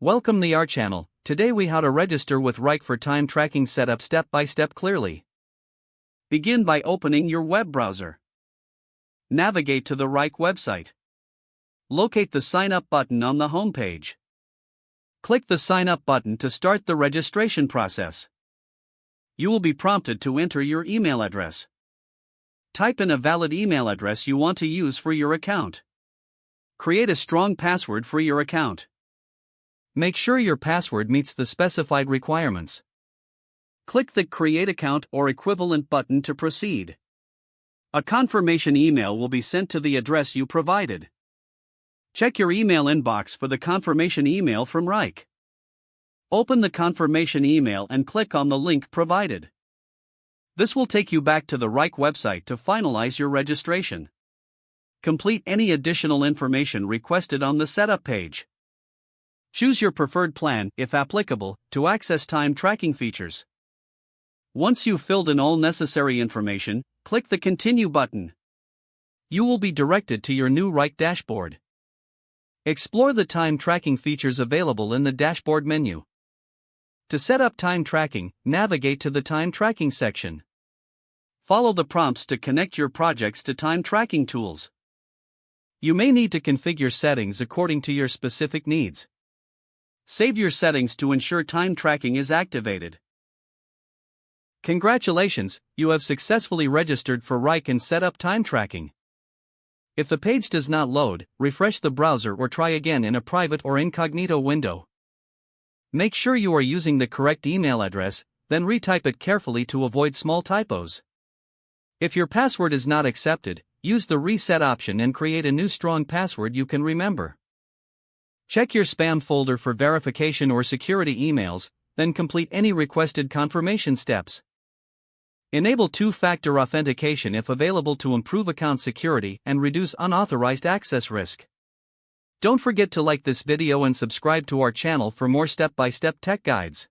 Welcome to our channel. Today we how to register with Wrike for time tracking setup step by step clearly. Begin by opening your web browser. Navigate to the Wrike website. Locate the sign up button on the home page. Click the sign up button to start the registration process. You will be prompted to enter your email address. Type in a valid email address you want to use for your account. Create a strong password for your account. Make sure your password meets the specified requirements. Click the Create Account or equivalent button to proceed. A confirmation email will be sent to the address you provided. Check your email inbox for the confirmation email from Wrike. Open the confirmation email and click on the link provided. This will take you back to the Wrike website to finalize your registration. Complete any additional information requested on the setup page. Choose your preferred plan, if applicable, to access time tracking features. Once you've filled in all necessary information, click the Continue button. You will be directed to your new Wrike dashboard. Explore the time tracking features available in the dashboard menu. To set up time tracking, navigate to the Time Tracking section. Follow the prompts to connect your projects to time tracking tools. You may need to configure settings according to your specific needs. Save your settings to ensure time tracking is activated. Congratulations, you have successfully registered for Wrike and set up time tracking. If the page does not load, refresh the browser or try again in a private or incognito window. Make sure you are using the correct email address, then retype it carefully to avoid small typos. If your password is not accepted, use the reset option and create a new strong password you can remember. Check your spam folder for verification or security emails, then complete any requested confirmation steps. Enable two-factor authentication if available to improve account security and reduce unauthorized access risk. Don't forget to like this video and subscribe to our channel for more step-by-step tech guides.